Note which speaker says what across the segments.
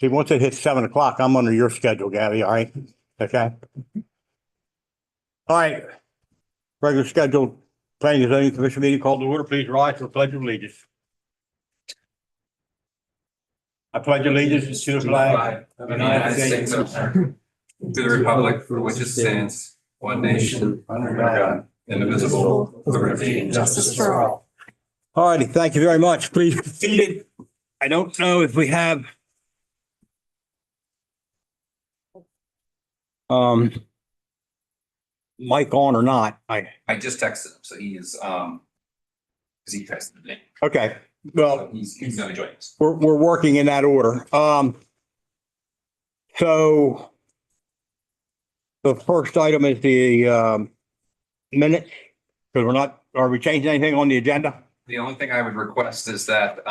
Speaker 1: See, once it hits 7 o'clock, I'm under your schedule, Gabby, all right? Okay? All right. Regular scheduled planning and zoning commission meeting called to order. Please rise for the pledge of allegiance. I pledge allegiance to the flag
Speaker 2: of the United States of America, to the republic for which it stands, one nation, under God, indivisible, with liberty and justice for all.
Speaker 1: All righty, thank you very much. Please be seated. I don't know if we have mic on or not.
Speaker 2: I just texted him, so he is, because he texted me.
Speaker 1: Okay, well,
Speaker 2: So he's gonna join us.
Speaker 1: we're working in that order. So the first item is the minutes, because are we changing anything on the agenda?
Speaker 2: The only thing I would request is that,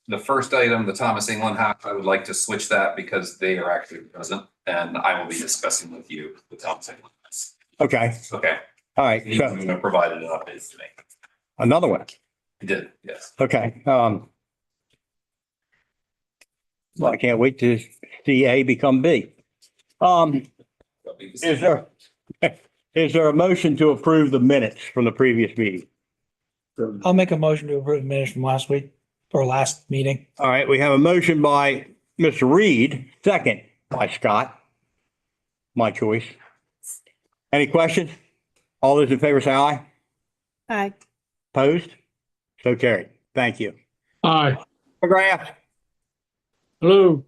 Speaker 2: the first item, the Thomas England half, I would like to switch that because they are actually present and I will be discussing with you the Thomas England.
Speaker 1: Okay,
Speaker 2: Okay,
Speaker 1: all right,
Speaker 2: he
Speaker 1: so
Speaker 2: provided an update to me.
Speaker 1: another one.
Speaker 2: He did, yes.
Speaker 1: Okay, well, I can't wait to see A become B. Is there a motion to approve the minutes from the previous meeting?
Speaker 3: I'll make a motion to approve the minutes from last week or last meeting.
Speaker 1: All right, we have a motion by Mr. Reed, second by Scott. My choice. Any questions? All those in favor say aye.
Speaker 4: Aye.
Speaker 1: Opposed? So carried. Thank you.
Speaker 5: Aye.
Speaker 1: McGrath,
Speaker 5: Hello.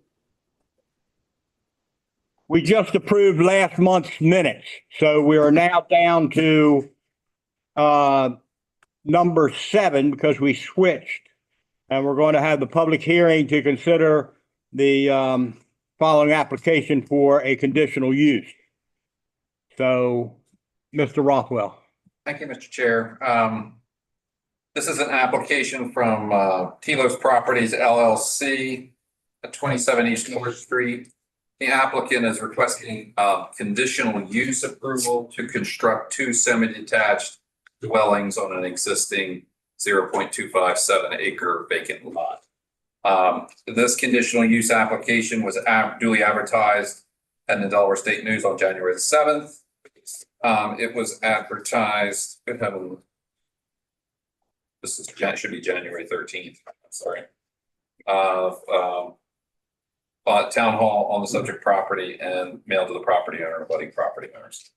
Speaker 1: we just approved last month's minutes, so we are now down to number 7 because we switched. And we're going to have the public hearing to consider the following application for a conditional use. So, Mr. Rothwell.
Speaker 2: Thank you, Mr. Chair. This is an application from Telos Properties LLC at 27 East North Street. The applicant is requesting conditional use approval to construct 2 semi-detached dwellings on an existing 0.257 acre vacant lot. This conditional use application was duly advertised in the Delaware State News on January the 7th. It was advertised, should be January 13th, I'm sorry. Town hall on the subject property and mailed to the property owner and budding property owners.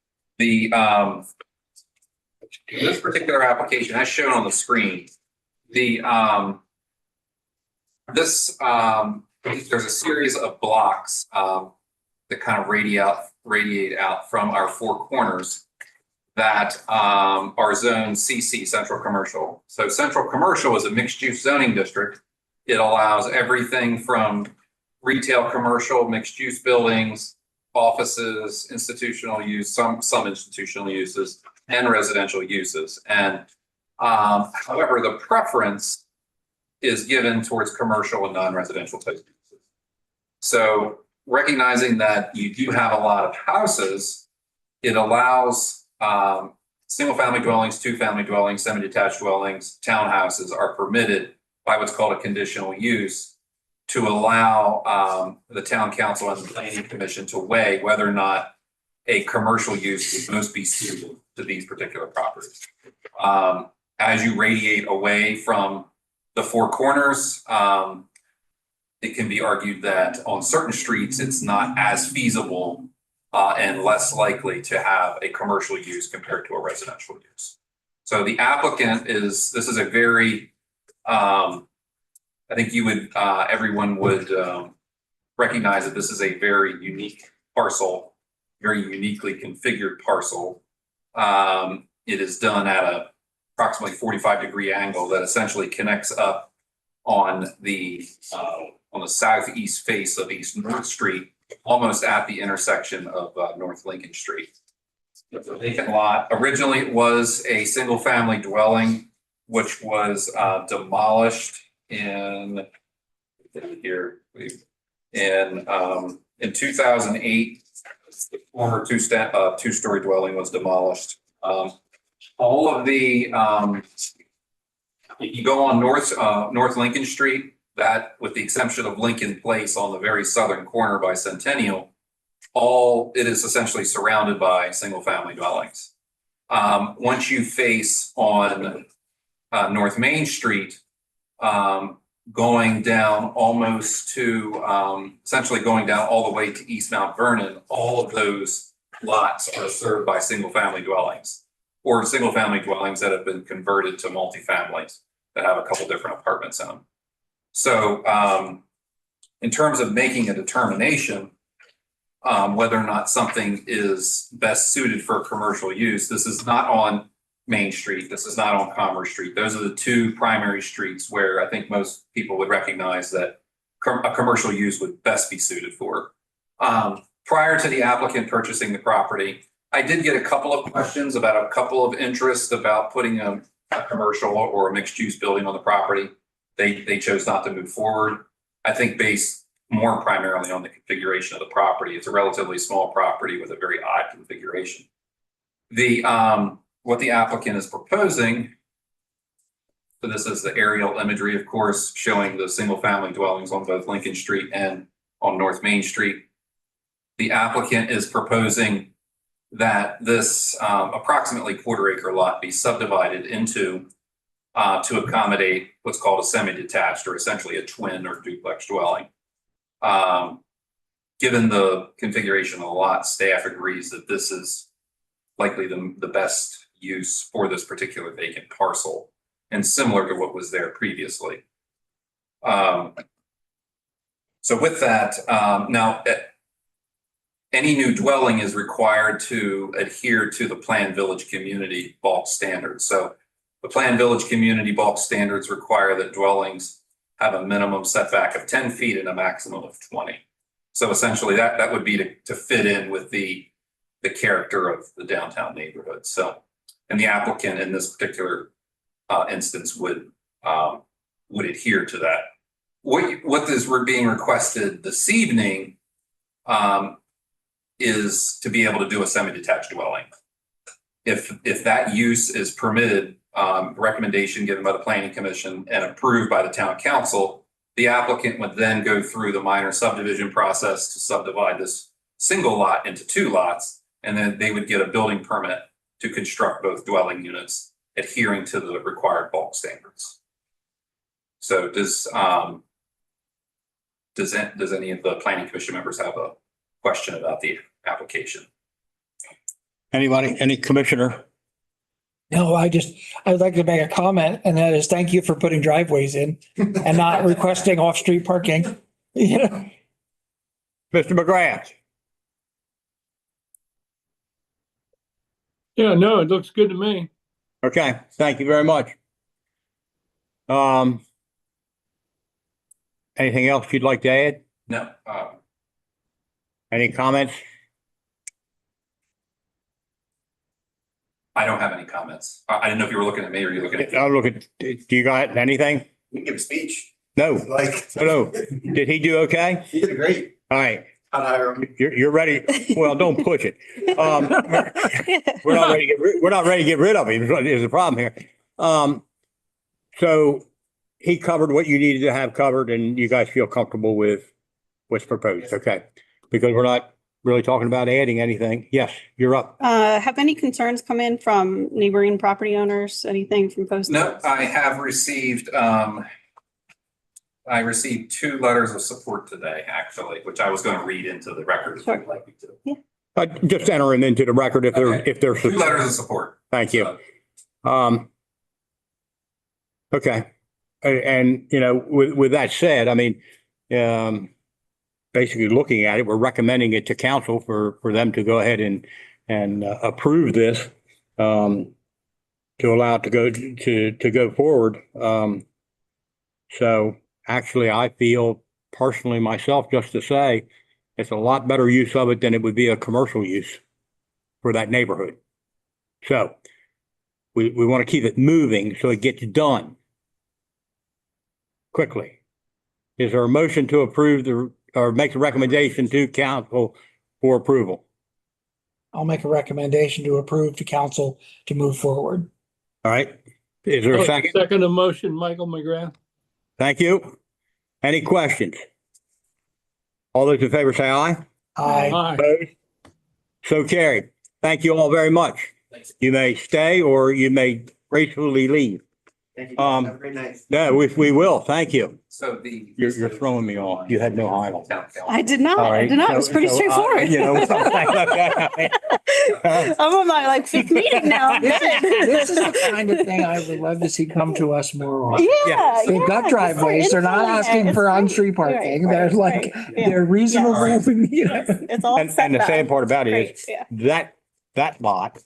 Speaker 2: This particular application, as shown on the screen, there's a series of blocks that kind of radiate out from our 4 corners that are zoned CC, Central Commercial. So Central Commercial is a mixed-use zoning district. It allows everything from retail, commercial, mixed-use buildings, offices, institutional use, some institutional uses, and residential uses. And however, the preference is given towards commercial and non-residential type uses. So recognizing that you do have a lot of houses, it allows single-family dwellings, 2-family dwellings, semi-detached dwellings, townhouses are permitted by what's called a conditional use to allow the town council and the planning commission to weigh whether or not a commercial use would most be suitable to these particular properties. As you radiate away from the 4 corners, it can be argued that on certain streets, it's not as feasible and less likely to have a commercial use compared to a residential use. So the applicant this is a very, I think everyone would recognize that this is a very unique parcel, very uniquely configured parcel. It is done at a approximately 45-degree angle that essentially connects up on the southeast face of East North Street, almost at the intersection of North Lincoln Street. It's a vacant lot. Originally, it was a single-family dwelling, which was demolished in 2008. The former two-story dwelling was demolished. All of the, if you go on North Lincoln Street, that, with the exception of Lincoln Place on the very southern corner by Centennial, all, it is essentially surrounded by single-family dwellings. Once you face on North Main Street, going down almost to, essentially going down all the way to East Mount Vernon, all of those lots are served by single-family dwellings or single-family dwellings that have been converted to multifamilies that have a couple different apartments in them. So in terms of making a determination whether or not something is best suited for commercial use, this is not on Main Street. This is not on Commerce Street. Those are the two primary streets where I think most people would recognize that a commercial use would best be suited for. Prior to the applicant purchasing the property, I did get a couple of questions about a couple of interests about putting a commercial or a mixed-use building on the property. They chose not to move forward. I think based more primarily on the configuration of the property. It's a relatively small property with a very odd configuration. What the applicant is proposing, so this is the aerial imagery, of course, showing the single-family dwellings on both Lincoln Street and on North Main Street. The applicant is proposing that this approximately quarter-acre lot be subdivided into to accommodate what's called a semi-detached or essentially a twin or duplex dwelling. Given the configuration of the lot, staff agrees that this is likely the best use for this particular vacant parcel and similar to what was there previously. So with that, now any new dwelling is required to adhere to the Planned Village Community bulk standards. So the Planned Village Community bulk standards require that dwellings have a minimum setback of 10 feet and a maximum of 20. So essentially that would be to fit in with the character of the downtown neighborhood. So, and the applicant in this particular instance would adhere to that. What is being requested this evening is to be able to do a semi-detached dwelling. If that use is permitted, recommendation given by the Planning Commission and approved by the Town Council, the applicant would then go through the minor subdivision process to subdivide this single lot into two lots, and then they would get a building permit to construct both dwelling units adhering to the required bulk standards. So does any of the Planning Commission members have a question about the application?
Speaker 1: Anybody, any commissioner?
Speaker 3: No, I'd like to make a comment, and that is thank you for putting driveways in and not requesting off-street parking. You know,
Speaker 1: Mr. McGrath?
Speaker 5: Yeah, no, it looks good to me.
Speaker 1: Okay, thank you very much. Anything else you'd like to add?
Speaker 2: No.
Speaker 1: Any comments?
Speaker 2: I don't have any comments. I didn't know if you were looking at me or you looking at.
Speaker 1: I'll look at, do you got anything?
Speaker 4: You can give a speech.
Speaker 1: No,
Speaker 4: Like,
Speaker 1: no. Did he do okay?
Speaker 4: he did great.
Speaker 1: All right,
Speaker 4: I'd hire him.
Speaker 1: you're ready. Well, don't push it. We're not ready to get rid of him. Is the problem here. So he covered what you needed to have covered and you guys feel comfortable with what's proposed. Okay. Because we're not really talking about adding anything. Yes, you're up.
Speaker 6: Have any concerns come in from neighboring property owners? Anything from post?
Speaker 2: No, I have received, I received 2 letters of support today, actually, which I was going to read into the record if
Speaker 6: Sure.
Speaker 2: you'd like me to.
Speaker 1: Just enter them into the record if they're,
Speaker 2: Okay.
Speaker 1: if they're.
Speaker 2: 2 letters of support.
Speaker 1: Thank you.
Speaker 2: So,
Speaker 1: Okay. And, you know, with that said, I mean, basically looking at it, we're recommending it to council for them to go ahead and approve this, to allow it to go forward. So actually, I feel personally myself, just to say, it's a lot better use of it than it would be a commercial use for that neighborhood. So we want to keep it moving so it gets done quickly. Is there a motion to approve or make the recommendation to council for approval?
Speaker 3: I'll make a recommendation to approve to council to move forward.
Speaker 1: All right. Is there a second?
Speaker 5: Second motion, Michael McGrath.
Speaker 1: Thank you. Any questions? All those in favor say aye.
Speaker 3: Aye.
Speaker 5: Aye.
Speaker 1: Opposed? So carried. Thank you all very much. You may stay or you may gracefully leave.
Speaker 4: Thank you. Have a great night.
Speaker 1: No, we will. Thank you.
Speaker 2: So the.
Speaker 1: You're throwing me off. You had no highlights.
Speaker 6: I did not.
Speaker 1: All
Speaker 6: I
Speaker 1: right.
Speaker 6: did not. It was pretty
Speaker 1: So,
Speaker 6: straightforward.
Speaker 1: You know,
Speaker 6: I'm on my like fifth meeting now.
Speaker 3: This is the kind of thing I would love to see come to us more often.
Speaker 6: Yeah.
Speaker 3: They've got
Speaker 6: yeah,
Speaker 3: driveways. They're not
Speaker 6: it's
Speaker 3: asking for
Speaker 6: right,
Speaker 3: on-street
Speaker 6: right,
Speaker 3: parking.
Speaker 6: right,
Speaker 3: They're like,
Speaker 6: right, yeah.
Speaker 3: they're reasonable,
Speaker 2: Yeah.
Speaker 3: you know.
Speaker 6: It's all
Speaker 1: And
Speaker 6: set
Speaker 1: the
Speaker 6: back.
Speaker 1: sad part about it
Speaker 6: Great,
Speaker 1: is
Speaker 6: yeah.
Speaker 1: that lot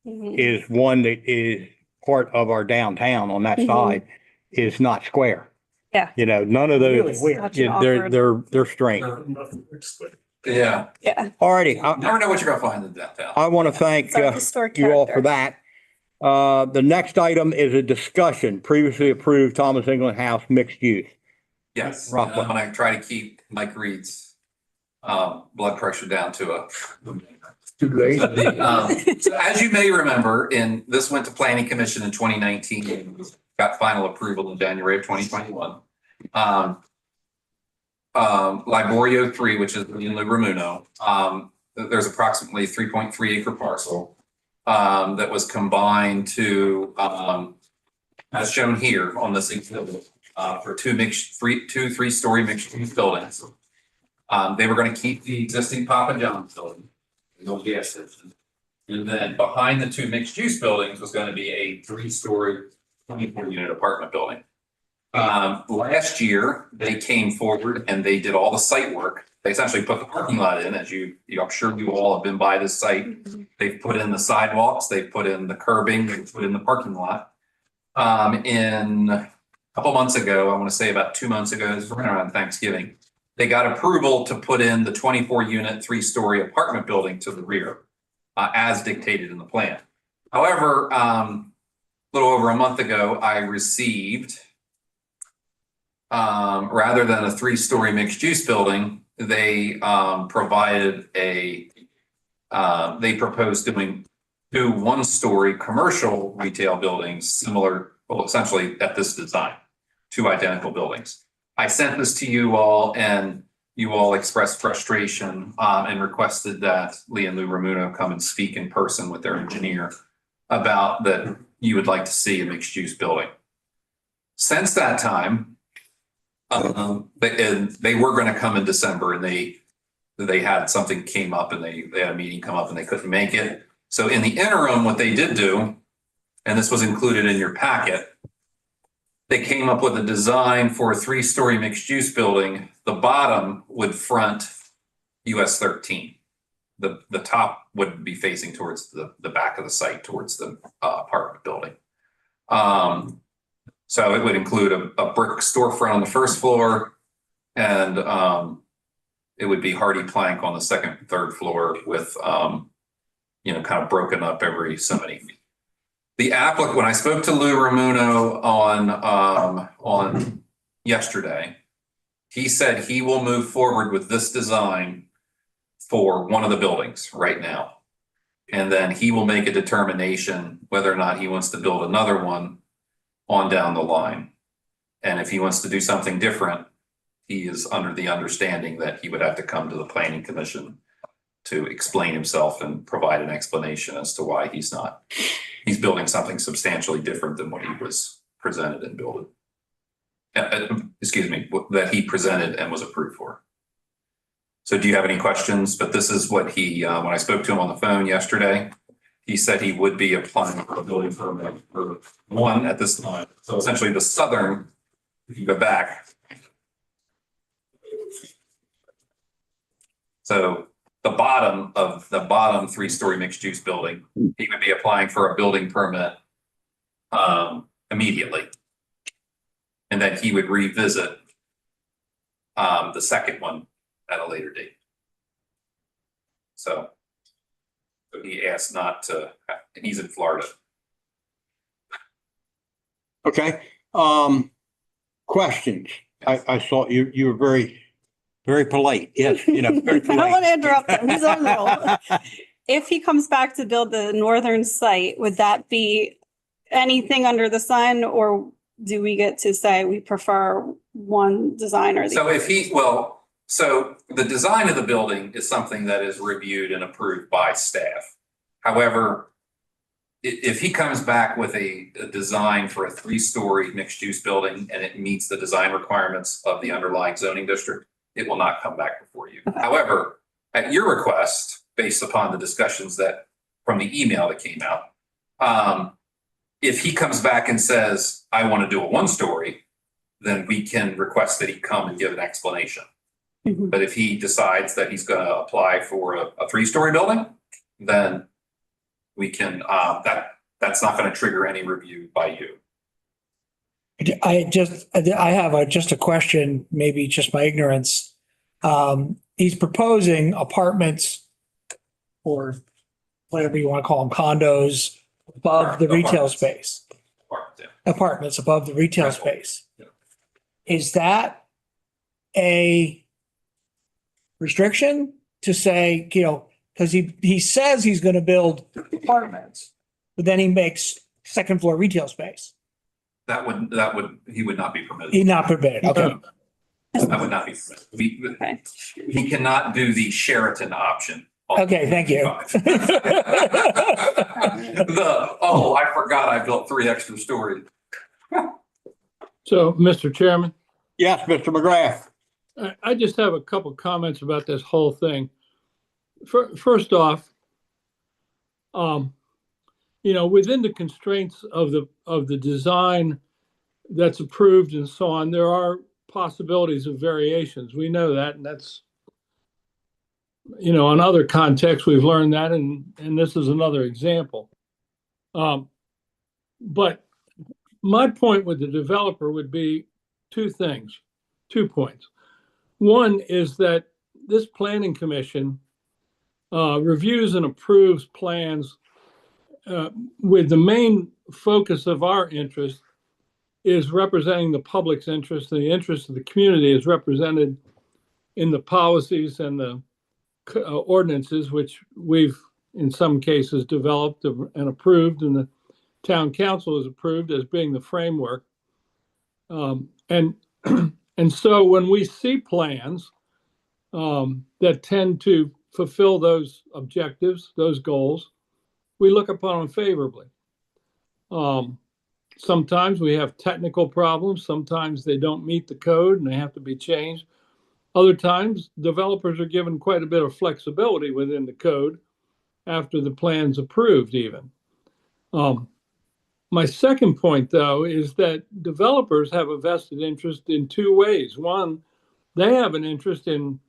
Speaker 6: Mhm.
Speaker 1: is one that is part of our downtown on that
Speaker 6: Mhm.
Speaker 1: side is not square.
Speaker 6: Yeah.
Speaker 1: You know, none of
Speaker 3: Really
Speaker 1: those,
Speaker 3: weird.
Speaker 6: Such an
Speaker 1: yeah, they're,
Speaker 6: awkward-
Speaker 1: they're straight.
Speaker 2: Yeah,
Speaker 6: Yeah.
Speaker 1: Alrighty,
Speaker 2: you never know what you're gonna find in downtown.
Speaker 1: I want to thank
Speaker 6: It's our historic
Speaker 1: you all for
Speaker 6: character.
Speaker 1: that. The next item is a discussion, previously approved Thomas England House mixed use.
Speaker 2: Yes, and
Speaker 1: Rockwell.
Speaker 2: I'm gonna try to keep Mike Reed's blood pressure down to a.
Speaker 3: Too late.
Speaker 2: So as you may remember, this went to planning commission in 2019, and got final approval in January of 2021. Liborio 3, which is in Lou Ramuno, there's approximately 3.3 acre parcel that was combined to, as shown here on this exhibit, for two 3-story mixed-use buildings. They were going to keep the existing Papa John's building, no gas station. And then behind the two mixed-use buildings was going to be a 3-story, 24-unit apartment building. Last year, they came forward and they did all the site work. They essentially put the parking lot in, as I'm sure you all have been by this site. They've put in the sidewalks, they've put in the curbing, they've put in the parking lot. In a couple months ago, I want to say about 2 months ago, it was right around Thanksgiving, they got approval to put in the 24-unit, 3-story apartment building to the rear, as dictated in the plan. However, a little over a month ago, I received, rather than a 3-story mixed-use building, they provided they proposed doing 2 1-story commercial retail buildings similar, well, essentially at this design, 2 identical buildings. I sent this to you all and you all expressed frustration and requested that Lee and Lou Ramuno come and speak in person with their engineer about that you would like to see a mixed-use building. Since that time, they were going to come in December and they had something came up and they had a meeting come up and they couldn't make it. So in the interim, what they did do, and this was included in your packet, they came up with a design for a 3-story mixed-use building. The bottom would front US 13. The top would be facing towards the back of the site, towards the apartment building. So it would include a brick storefront on the first floor, and it would be hardy plank on the second and third floor with, kind of broken up every so many feet. The applicant, when I spoke to Lou Ramuno on yesterday, he said he will move forward with this design for one of the buildings right now. And then he will make a determination whether or not he wants to build another one on down the line. And if he wants to do something different, he is under the understanding that he would have to come to the planning commission to explain himself and provide an explanation as to why he's building something substantially different than what he was presented and built. That he presented and was approved for. So do you have any questions? But this is what he, when I spoke to him on the phone yesterday, he said he would be applying for a building permit for one at this time. So essentially the southern, if you go back. So the bottom 3-story mixed use building, he would be applying for a building permit immediately. And then he would revisit the second one at a later date. So he asked not to, and he's in Florida.
Speaker 1: Okay, questions? I saw you were very, very polite. Yes, very
Speaker 6: I don't want
Speaker 1: polite.
Speaker 6: to interrupt him. He's on the roll. If he comes back to build the northern site, would that be anything under the sun, or do we get to say we prefer one design or the
Speaker 2: So
Speaker 6: other?
Speaker 2: so the design of the building is something that is reviewed and approved by staff. However, if he comes back with a design for a 3-story mixed-use building and it meets the design requirements of the underlying zoning district, it will not come back before you.
Speaker 6: Okay.
Speaker 2: However, at your request, based upon the discussions that from the email that came out, if he comes back and says, I want to do a 1-story, then we can request that he come and give an explanation.
Speaker 6: Mhm.
Speaker 2: But if he decides that he's going to apply for a 3-story building, then we can, that's not going to trigger any review by you.
Speaker 3: I have just a question, maybe just my ignorance. He's proposing apartments or whatever you want to call them, condos above the retail
Speaker 2: Apartments.
Speaker 3: space,
Speaker 2: Yeah.
Speaker 3: apartments above the retail
Speaker 2: Rental.
Speaker 3: space.
Speaker 2: Yeah.
Speaker 3: Is that a restriction to say, because he says he's going to build apartments, but then he makes second floor retail space.
Speaker 2: He would not be permitted.
Speaker 3: He's not permitted. Okay.
Speaker 2: That would not be permitted.
Speaker 6: Okay.
Speaker 2: He cannot do the Sheraton option.
Speaker 3: Okay, thank you.
Speaker 2: I forgot I built 3 extra stories.
Speaker 5: So, Mr. Chairman,
Speaker 1: Yes, Mr. McGrath.
Speaker 5: I just have a couple comments about this whole thing. First off, within the constraints of the design that's approved and so on, there are possibilities of variations. We know that, and that's, in other contexts, we've learned that, and this is another example. But my point with the developer would be 2 points. One is that this planning commission reviews and approves plans with the main focus of our interest is representing the public's interest. The interest of the community is represented in the policies and the ordinances, which we've in some cases developed and approved, and the town council has approved as being the framework. And so when we see plans that tend to fulfill those objectives, those goals, we look upon them favorably. Sometimes we have technical problems. Sometimes they don't meet the code and they have to be changed. Other times, developers are given quite a bit of flexibility within the code after the plan's approved even. My second point, though, is that developers have a vested interest in 2 ways. One, they have an interest in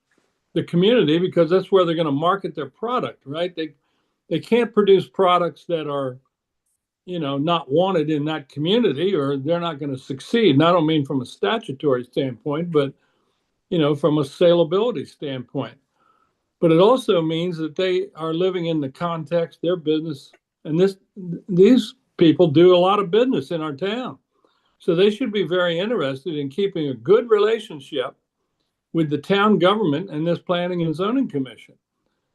Speaker 5: the community because that's where they're going to market their product, right? They can't produce products that are, not wanted in that community, or they're not going to succeed. And I don't mean from a statutory standpoint, but, from a salability standpoint. But it also means that they are living in the context, their business, and these people do a lot of business in our town. So they should be very interested in keeping a good relationship with the town government and this planning and zoning commission,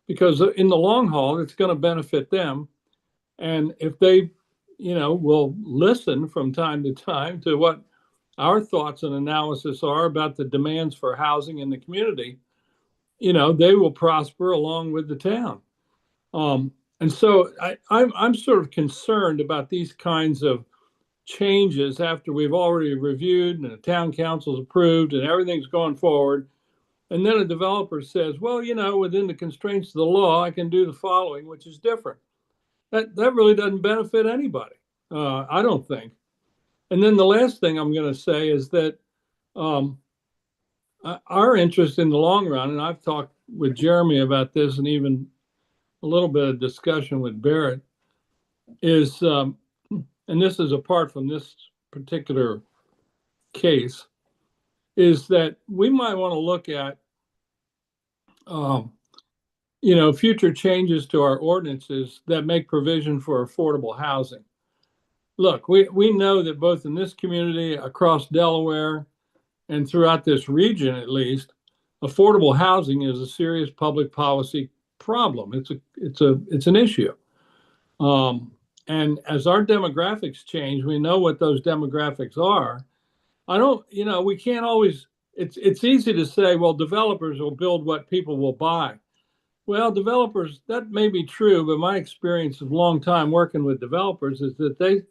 Speaker 5: because in the long haul, it's going to benefit them. And if they, will listen from time to time to what our thoughts and analysis are about the demands for housing in the community, they will prosper along with the town. And so I'm sort of concerned about these kinds of changes after we've already reviewed and the town council's approved and everything's going forward. And then a developer says, well, within the constraints of the law, I can do the following, which is different. That really doesn't benefit anybody, I don't think. And then the last thing I'm going to say is that our interest in the long run, and I've talked with Jeremy about this and even a little bit of discussion with Barrett, is, and this is apart from this particular case, is that we might want to look at, future changes to our ordinances that make provision for affordable housing. Look, we know that both in this community, across Delaware, and throughout this region at least, affordable housing is a serious public policy problem. It's an issue. And as our demographics change, we know what those demographics are. I don't, we can't always, it's easy to say, well, developers will build what people will buy. Well, developers, that may be true, but my experience of long time working with developers is that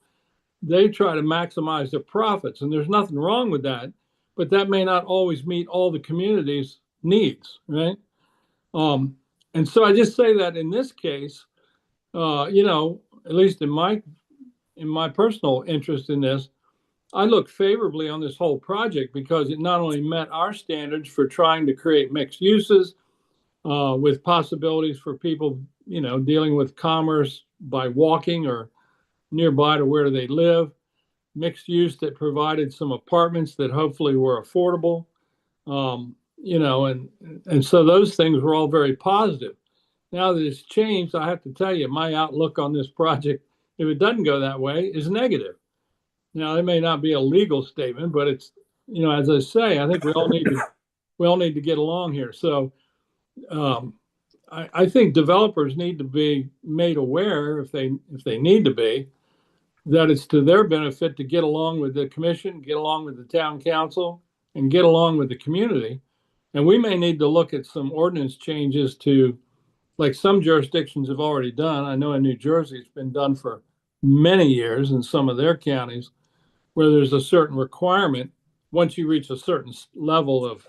Speaker 5: they try to maximize their profits, and there's nothing wrong with that, but that may not always meet all the community's needs, right? And so I just say that in this case, at least in my personal interest in this, I look favorably on this whole project because it not only met our standards for trying to create mixed uses with possibilities for people, dealing with commerce by walking or nearby to where they live, mixed use that provided some apartments that hopefully were affordable, and so those things were all very positive. Now that it's changed, I have to tell you, my outlook on this project, if it doesn't go that way, is negative. Now, it may not be a legal statement, but it's, as I say, I think we all need to get along here. So I think developers need to be made aware, if they need to be, that it's to their benefit to get along with the commission, get along with the town council, and get along with the community. And we may need to look at some ordinance changes to, like some jurisdictions have already done. I know in New Jersey, it's been done for many years in some of their counties, where there's a certain requirement, once you reach a certain level of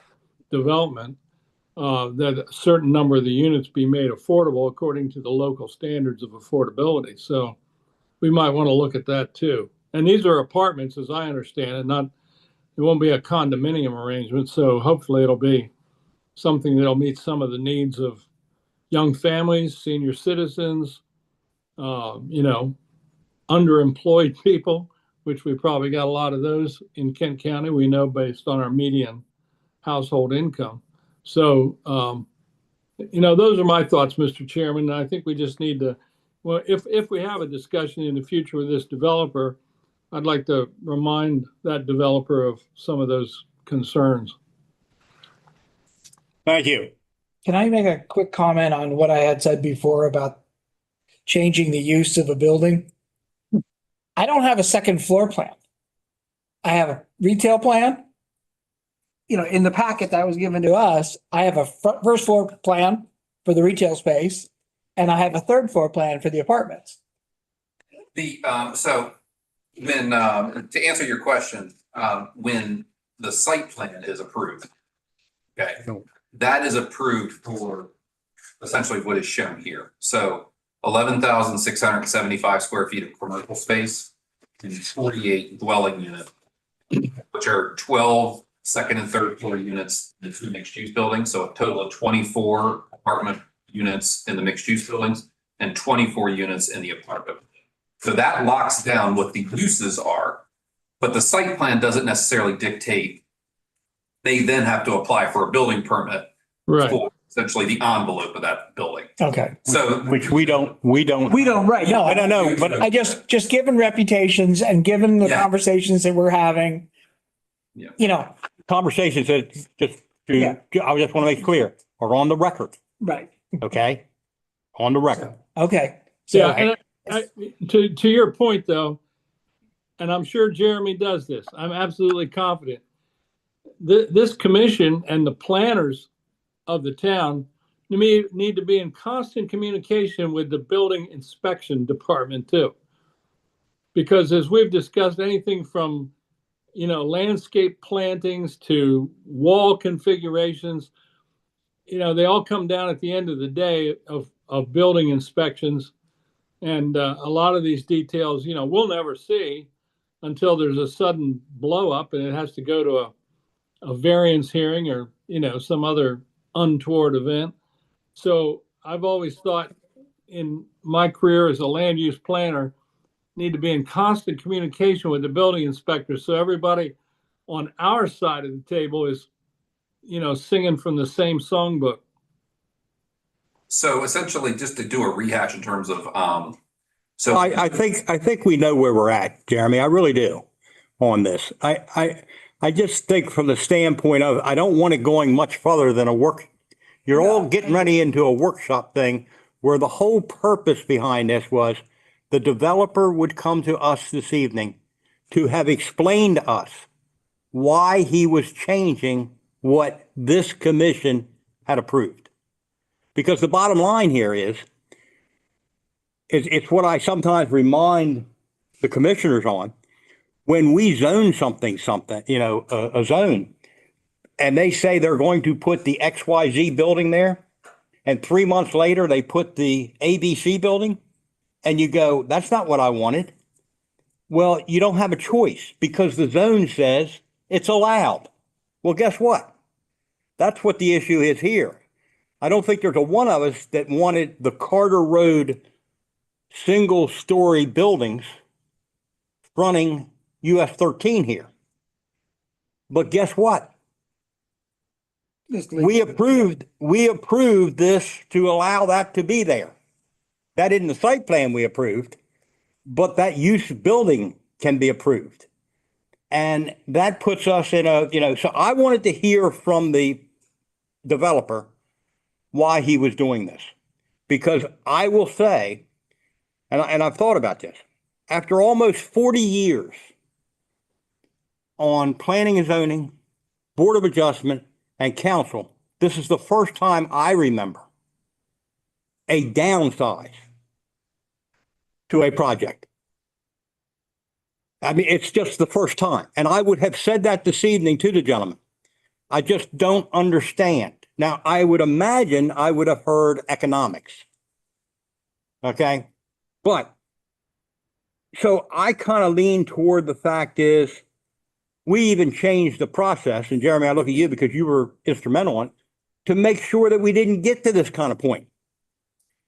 Speaker 5: development, that a certain number of the units be made affordable according to the local standards of affordability. So we might want to look at that too. And these are apartments, as I understand it, it won't be a condominium arrangement. So hopefully it'll be something that'll meet some of the needs of young families, senior citizens, underemployed people, which we probably got a lot of those in Kent County, we know, based on our median household income. So, those are my thoughts, Mr. Chairman. And I think we just need to, well, if we have a discussion in the future with this developer, I'd like to remind that developer of some of those concerns.
Speaker 1: Thank you.
Speaker 3: Can I make a quick comment on what I had said before about changing the use of a building? I don't have a second floor plan. I have a retail plan. In the packet that was given to us, I have a first floor plan for the retail space, and I have a third floor plan for the apartments.
Speaker 2: So when, to answer your question, when the site plan is approved, okay, that is approved for essentially what is shown here. So 11,675 square feet of commercial space and 48 dwelling units, which are 12 second and third floor units in the two mixed use buildings. So a total of 24 apartment units in the mixed use buildings and 24 units in the apartment. So that locks down what the uses are, but the site plan doesn't necessarily dictate. They then have to apply for a building permit for essentially the envelope of that building.
Speaker 3: Okay.
Speaker 2: So,
Speaker 1: Which we don't.
Speaker 3: We don't, right, no.
Speaker 1: I don't know, but
Speaker 3: I just given reputations and given the
Speaker 2: Yeah.
Speaker 3: conversations that we're having,
Speaker 2: Yeah.
Speaker 1: conversations that
Speaker 3: Yeah.
Speaker 1: I just want to make clear, are on the record,
Speaker 3: Right,
Speaker 1: okay? On the record.
Speaker 3: okay.
Speaker 5: Yeah, and to your point though, and I'm sure Jeremy does this, I'm absolutely confident. This commission and the planners of the town need to be in constant communication with the building inspection department too. Because as we've discussed, anything from, landscape plantings to wall configurations, they all come down at the end of the day of building inspections. And a lot of these details, we'll never see until there's a sudden blow up and it has to go to a variance hearing or, some other untoward event. So I've always thought in my career as a land use planner, need to be in constant communication with the building inspector. So everybody on our side of the table is, singing from the same songbook.
Speaker 2: So essentially, just to do a rehash in terms of,
Speaker 1: I think we know where we're at, Jeremy. I really do on this. I just think from the standpoint of, I don't want it going much further than you're all getting ready into a workshop thing where the whole purpose behind this was the developer would come to us this evening to have explained to us why he was changing what this commission had approved. Because the bottom line here is, it's what I sometimes remind the commissioners on. When we zone something, a zone, and they say they're going to put the XYZ building there, and 3 months later, they put the ABC building, and you go, that's not what I wanted. Well, you don't have a choice because the zone says it's allowed. Well, guess what? That's what the issue is here. I don't think there's a one of us that wanted the Carter Road single-story buildings fronting US 13 here. But guess what? We approved this to allow that to be there. That isn't the site plan we approved, but that use building can be approved. And that puts us in so I wanted to hear from the developer why he was doing this. Because I will say, and I've thought about this, after almost 40 years on planning and zoning, board of adjustment, and council, this is the first time I remember a downsize to a project. I mean, it's just the first time. And I would have said that this evening to the gentleman. I just don't understand. Now, I would imagine I would have heard economics. Okay? But, so I kind of lean toward the fact is, we even changed the process, and Jeremy, I look at you because you were instrumental in it, to make sure that we didn't get to this kind of point.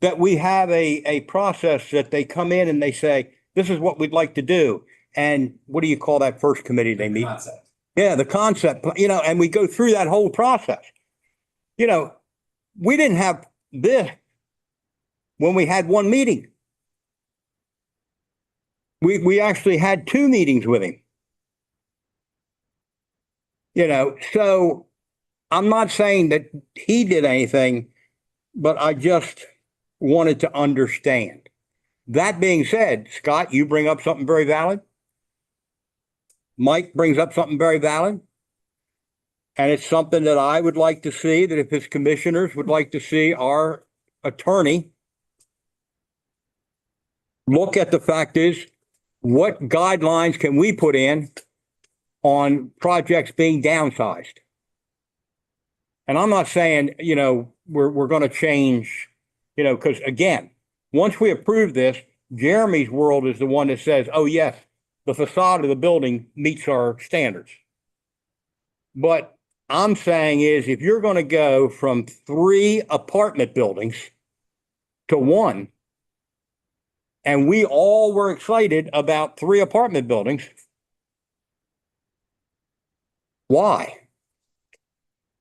Speaker 1: That we have a process that they come in and they say, this is what we'd like to do. And what do you call that first committee they meet?
Speaker 2: Concept.
Speaker 1: Yeah, the concept, and we go through that whole process. We didn't have this when we had one meeting. We actually had 2 meetings with him. So I'm not saying that he did anything, but I just wanted to understand. That being said, Scott, you bring up something very valid. Mike brings up something very valid. And it's something that I would like to see, that if his commissioners would like to see our attorney look at the fact is, what guidelines can we put in on projects being downsized? And I'm not saying, we're going to change, because again, once we approve this, Jeremy's world is the one that says, oh yes, the facade of the building meets our standards. But I'm saying is, if you're going to go from 3 apartment buildings to 1, and we all were excited about 3 apartment buildings, why?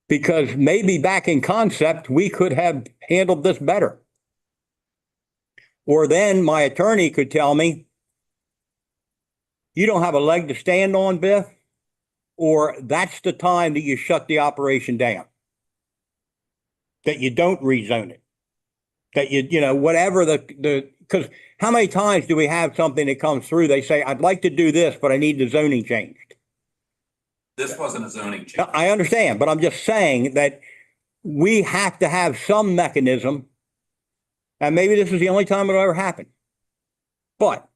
Speaker 1: Because maybe back in concept, we could have handled this better. Or then my attorney could tell me, you don't have a leg to stand on, Biff, or that's the time that you shut the operation down. That you don't rezone it. That whatever because how many times do we have something that comes through, they say, I'd like to do this, but I need the zoning changed.
Speaker 2: This wasn't a zoning change.
Speaker 1: I understand, but I'm just saying that we have to have some mechanism, and maybe this is the only time it'll ever happen. But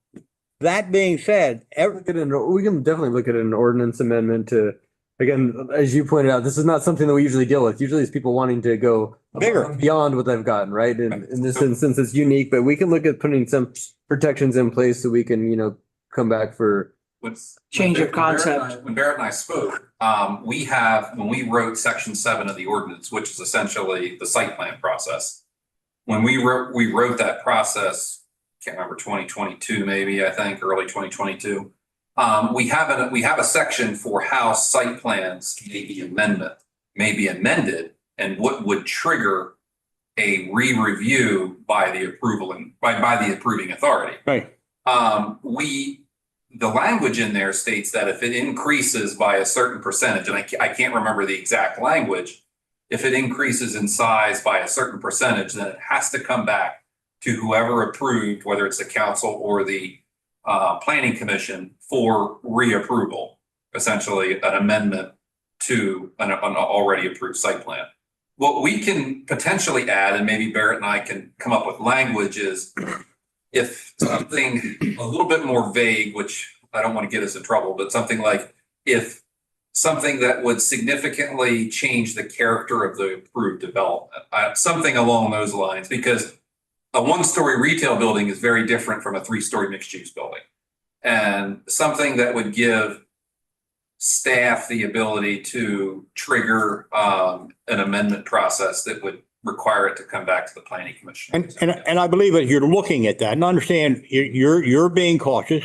Speaker 1: that being said,
Speaker 7: We can definitely look at an ordinance amendment to, again, as you pointed out, this is not something that we usually deal with. Usually it's people wanting to go
Speaker 1: Bigger.
Speaker 7: beyond what they've gotten, right? In this instance, it's unique, but we can look at putting some protections in place so we can, come back for.
Speaker 3: Change of
Speaker 2: When Barrett and I-
Speaker 3: concept.
Speaker 2: When Barrett and I spoke, when we wrote section 7 of the ordinance, which is essentially the site plan process. When we wrote that process, can't remember, 2022, maybe, I think, early 2022. We have a section for how site plans may be amended and what would trigger a re-review by the by the approving authority.
Speaker 1: right,
Speaker 2: The language in there states that if it increases by a certain percentage, and I can't remember the exact language, if it increases in size by a certain percentage, then it has to come back to whoever approved, whether it's the council or the planning commission, for reapproval, essentially an amendment to an already approved site plan. What we can potentially add, and maybe Barrett and I can come up with language, is if something a little bit more vague, which I don't want to get us in trouble, but something like if something that would significantly change the character of the approved development, something along those lines, because a one-story retail building is very different from a three-story mixed-use building. And something that would give staff the ability to trigger an amendment process that would require it to come back to the planning commission.
Speaker 1: And I believe that you're looking at that and understand you're being cautious,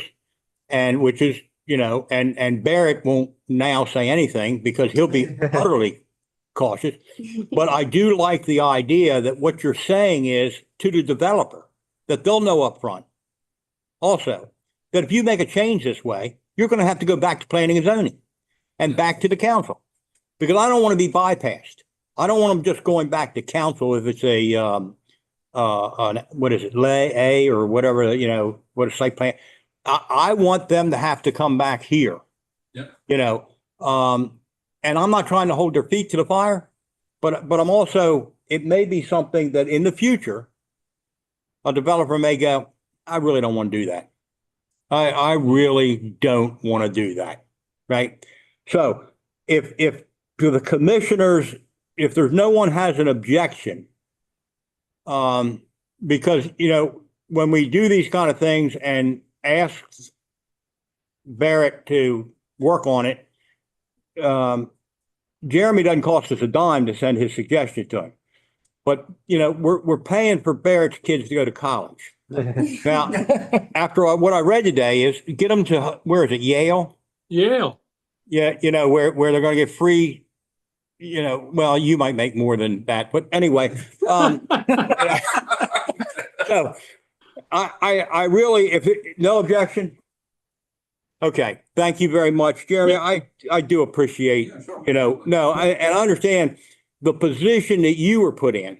Speaker 1: and which is, you know, and Barrett won't now say anything because he'll be utterly cautious. But I do like the idea that what you're saying is to the developer that they'll know upfront also that if you make a change this way, you're going to have to go back to planning and zoning and back to the council, because I don't want to be bypassed. I don't want them just going back to council if it's what is it, lay A or whatever, you know, what a site plan. I want them to have to come back here.
Speaker 2: Yep.
Speaker 1: You know, and I'm not trying to hold their feet to the fire, but I'm also, it may be something that in the future, a developer may go, I really don't want to do that. I really don't want to do that. Right. So if to the commissioners, if there's no one has an objection, because, you know, when we do these kind of things and ask Barrett to work on it, Jeremy doesn't cost us a dime to send his suggestion to him. But, you know, we're paying for Barrett's kids to go to college. Now, after what I read today is get them to, where is it, Yale?
Speaker 5: Yale.
Speaker 1: Yeah, you know, where they're going to get free, you know, well, you might make more than that, but anyway. So I really, no objection. Okay, thank you very much, Jeremy. I do appreciate,
Speaker 2: Yeah, sure.
Speaker 1: you know, no, and I understand the position that you were put in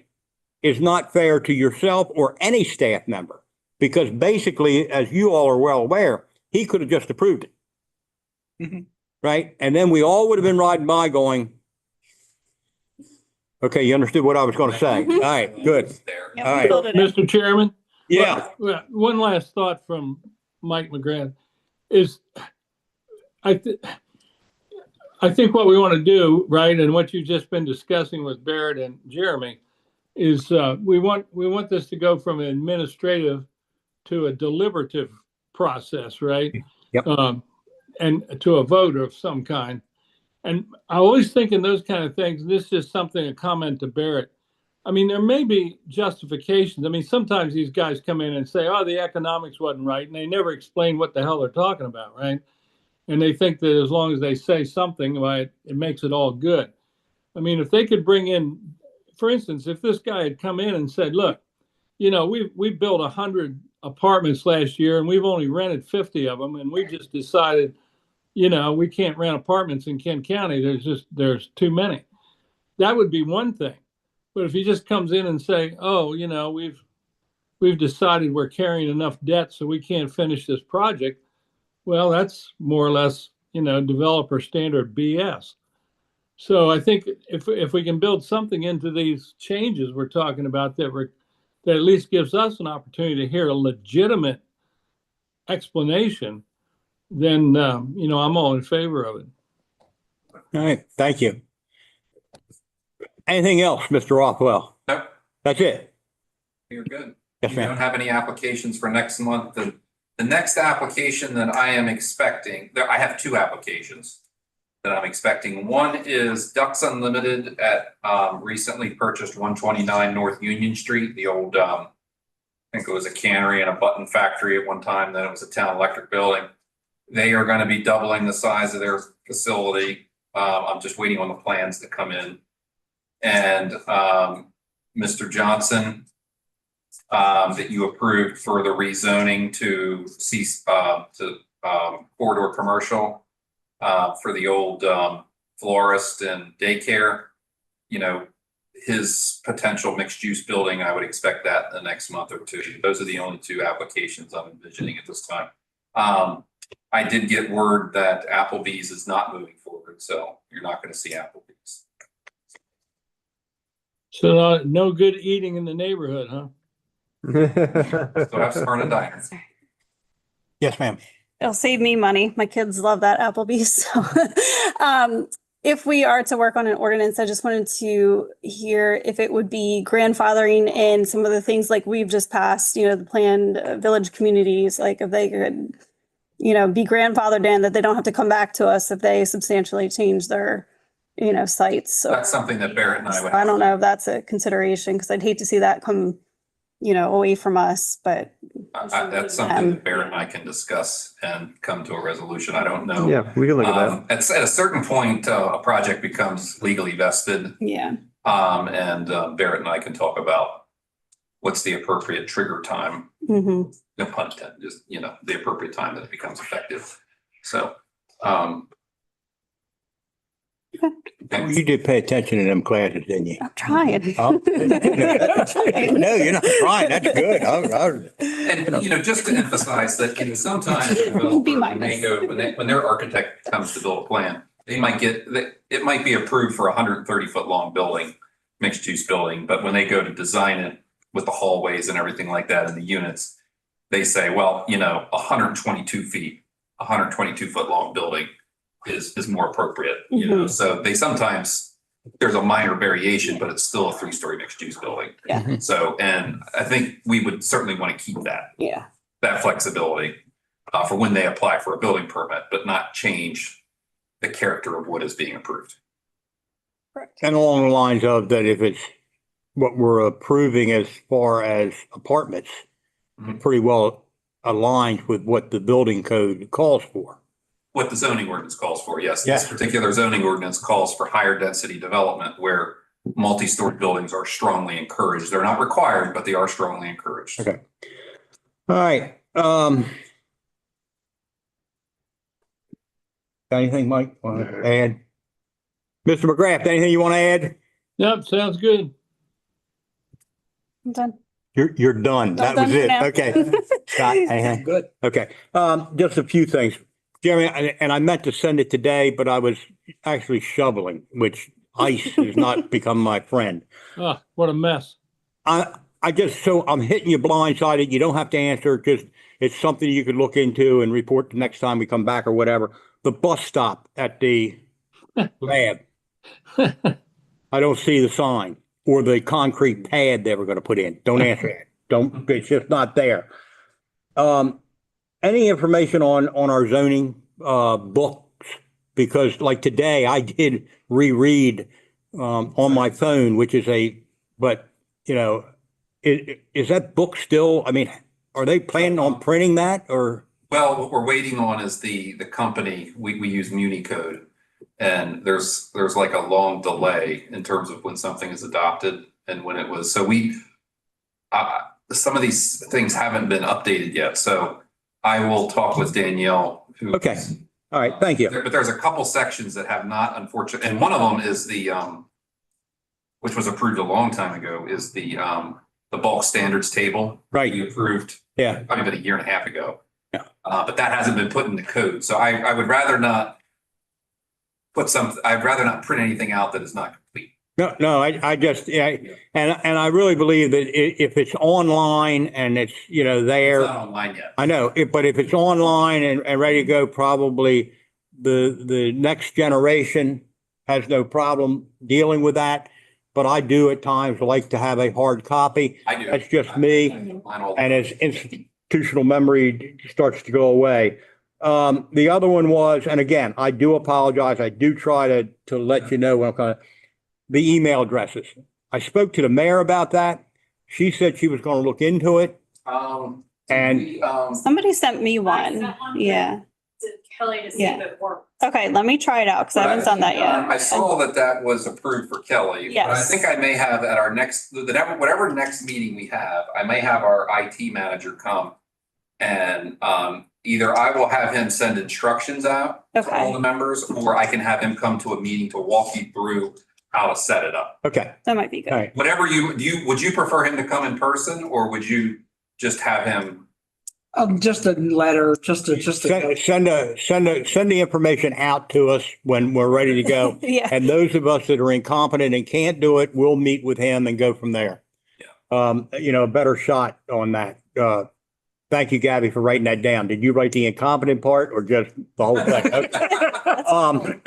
Speaker 1: is not fair to yourself or any staff member, because basically, as you all are well aware, he could have just approved it.
Speaker 6: Mhm.
Speaker 1: Right? And then we all would have been riding by going, okay, you understood what I was going to say. All right, good.
Speaker 2: There.
Speaker 6: Yeah,
Speaker 1: All
Speaker 6: we
Speaker 1: right.
Speaker 6: filled it in.
Speaker 5: Mr. Chairman?
Speaker 1: Yeah.
Speaker 5: Well, one last thought from Mike McGrath is I think what we want to do, right, and what you've just been discussing with Barrett and Jeremy is we want this to go from an administrative to a deliberative process, right?
Speaker 1: Yep.
Speaker 5: And to a vote of some kind. And I always think in those kind of things, this is something, a comment to Barrett. I mean, there may be justifications. I mean, sometimes these guys come in and say, oh, the economics wasn't right. And they never explain what the hell they're talking about, right? And they think that as long as they say something, right, it makes it all good. I mean, if they could bring in, for instance, if this guy had come in and said, look, you know, we built 100 apartments last year and we've only rented 50 of them. And we just decided, you know, we can't rent apartments in Kent County. There's too many. That would be one thing. But if he just comes in and say, oh, you know, we've decided we're carrying enough debt so we can't finish this project, well, that's more or less, you know, developer standard BS. So I think if we can build something into these changes we're talking about that at least gives us an opportunity to hear a legitimate explanation, then you know, I'm all in favor of it.
Speaker 1: All right, thank you. Anything else, Mr. Rothwell?
Speaker 2: Nope,
Speaker 1: That's it.
Speaker 2: you're good.
Speaker 1: Yes,
Speaker 2: We don't
Speaker 1: ma'am.
Speaker 2: have any applications for next month. The next application that I am expecting, I have two applications that I'm expecting. One is Ducks Unlimited at recently purchased 129 North Union Street, the old, I think it was a cannery and a button factory at one time, then it was a town electric building. They are going to be doubling the size of their facility. I'm just waiting on the plans to come in. And Mr. Johnson, that you approved for the rezoning to corridor commercial for the old florist and daycare. You know, his potential mixed-use building, I would expect that in the next month or two. Those are the only two applications I'm envisioning at this time. I did get word that Applebee's is not moving forward, so you're not going to see Applebee's.
Speaker 5: So no good eating in the neighborhood, huh?
Speaker 2: So have Smyrna Diner.
Speaker 1: Yes, ma'am.
Speaker 6: It'll save me money. My kids love that Applebee's. So, if we are to work on an ordinance, I just wanted to hear if it would be grandfathering in some of the things like we've just passed, you know, the planned village communities, like if they could, you know, be grandfathered in, that they don't have to come back to us if they substantially change their, you know, sites.
Speaker 2: That's something that Barrett and I would.
Speaker 6: I don't know if that's a consideration, because I'd hate to see that come, you know, away from us, but.
Speaker 2: That's something that Barrett and I can discuss and come to a resolution. I don't know.
Speaker 7: Yeah, we can look at that.
Speaker 2: At a certain point, a project becomes legally vested.
Speaker 6: Yeah.
Speaker 2: And Barrett and I can talk about what's the appropriate trigger time.
Speaker 6: Mm-hmm.
Speaker 2: No pun intended, just, you know, the appropriate time that it becomes effective. So,
Speaker 1: You did pay attention to them classes, didn't you?
Speaker 6: I'm trying.
Speaker 1: Oh. No, you're not trying. That's good.
Speaker 2: and, you know, just to emphasize that, you know, sometimes when their architect comes to build a plan, they might get, it might be approved for a 130-foot long building, mixed use building, but when they go to design it with the hallways and everything like that and the units, they say, well, you know, 122-foot long building is more appropriate, you know, so they sometimes, there's a minor variation, but it's still a 3-story mixed use building.
Speaker 6: Yeah.
Speaker 2: So, and I think we would certainly want to keep that
Speaker 6: Yeah.
Speaker 2: flexibility for when they apply for a building permit, but not change the character of what is being approved.
Speaker 6: Correct.
Speaker 1: And along the lines of that, if it's what we're approving as far as apartments, pretty well aligned with what the building code calls for.
Speaker 2: What the zoning ordinance calls for, yes.
Speaker 1: Yeah.
Speaker 2: This particular zoning ordinance calls for higher density development where multi-story buildings are strongly encouraged. They're not required, but they are strongly encouraged.
Speaker 1: Okay. All right. Got anything, Mike? Want to add? Mr. McGrath, anything you want to add?
Speaker 5: Yep, sounds good.
Speaker 6: I'm done.
Speaker 1: You're done. That was
Speaker 6: done
Speaker 1: it.
Speaker 6: now.
Speaker 1: Okay. Scott, anything?
Speaker 3: Good.
Speaker 1: Okay. Just a few things. Jeremy, and I meant to send it today, but I was actually shoveling, which ice has not become my friend.
Speaker 5: Ah, what a mess.
Speaker 1: I'm hitting you blindsided. You don't have to answer, just it's something you could look into and report the next time we come back or whatever. The bus stop at the lab. I don't see the sign or the concrete pad they were going to put in. Don't answer that. It's just not there. Any information on our zoning books? Because like today I did reread on my phone, which is but you know, is that book still, I mean, are they planning on printing that or?
Speaker 2: Well, what we're waiting on is the company, we use MuniCode. And there's like a long delay in terms of when something is adopted and when it was, so some of these things haven't been updated yet. So I will talk with Danielle.
Speaker 1: Okay. All right. Thank you.
Speaker 2: But there's a couple sections that have not, unfortunately, and one of them is which was approved a long time ago, is the bulk standards table.
Speaker 1: Right.
Speaker 2: You approved.
Speaker 1: Yeah.
Speaker 2: Probably about a year and a half ago.
Speaker 1: Yeah.
Speaker 2: But that hasn't been put into code. So I would rather not I'd rather not print anything out that is not complete.
Speaker 1: No, I just, yeah, and I really believe that if it's online and it's, you know, there.
Speaker 2: It's not online yet.
Speaker 1: I know, but if it's online and ready to go, probably the next generation has no problem dealing with that. But I do at times like to have a hard copy.
Speaker 2: I do.
Speaker 1: That's just me. And as institutional memory starts to go away. The other one was, and again, I do apologize. I do try to let you know when I'm kind of, the email addresses. I spoke to the mayor about that. She said she was going to look into it. And
Speaker 6: Somebody sent me one. Yeah.
Speaker 8: To Kelly to see
Speaker 6: Yeah.
Speaker 8: if it works.
Speaker 6: Okay, let me try it out because I haven't done that yet.
Speaker 2: I saw that was approved for Kelly. But I
Speaker 6: Yes.
Speaker 2: think I may have at our whatever next meeting we have, I may have our IT manager come and either I will have him send instructions out to all
Speaker 6: Okay.
Speaker 2: the members, or I can have him come to a meeting to walk you through how to set it up.
Speaker 1: Okay,
Speaker 6: That might be
Speaker 1: all
Speaker 6: good.
Speaker 1: right.
Speaker 2: Whatever would you prefer him to come in person or would you just have him?
Speaker 3: Just a letter, just a.
Speaker 1: Send the information out to us when we're ready to go.
Speaker 6: Yeah.
Speaker 1: And those of us that are incompetent and can't do it, we'll meet with him and go from there. A better shot on that. Thank you, Gabby, for writing that down. Did you write the incompetent part or just the whole thing? Okay.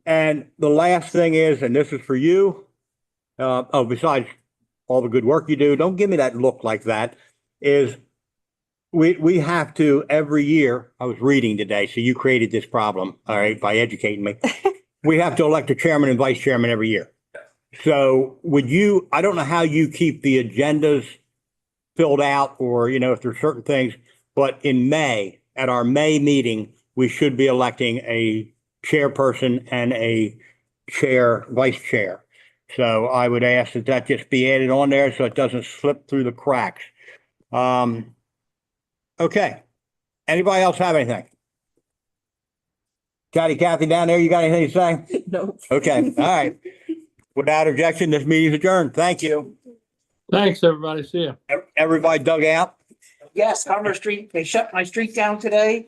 Speaker 1: And the last thing is, and this is for you. Besides all the good work you do, don't give me that look like that, is we have to every year, I was reading today, so you created this problem, all right, by educating me. We have to elect a chairman and vice chairman every year. So I don't know how you keep the agendas filled out or, if there's certain things, but in May, at our May meeting, we should be electing a chairperson and a vice chair. So I would ask that just be added on there so it doesn't slip through the cracks. Okay. Anybody else have anything? Kathy down there, you got anything to say?
Speaker 8: No.
Speaker 1: Okay, all right. Without objection, this meeting is adjourned. Thank you.
Speaker 5: Thanks, everybody. See ya.
Speaker 1: Everybody dug out?
Speaker 8: Yes, Commerce Street, they shut my street down today.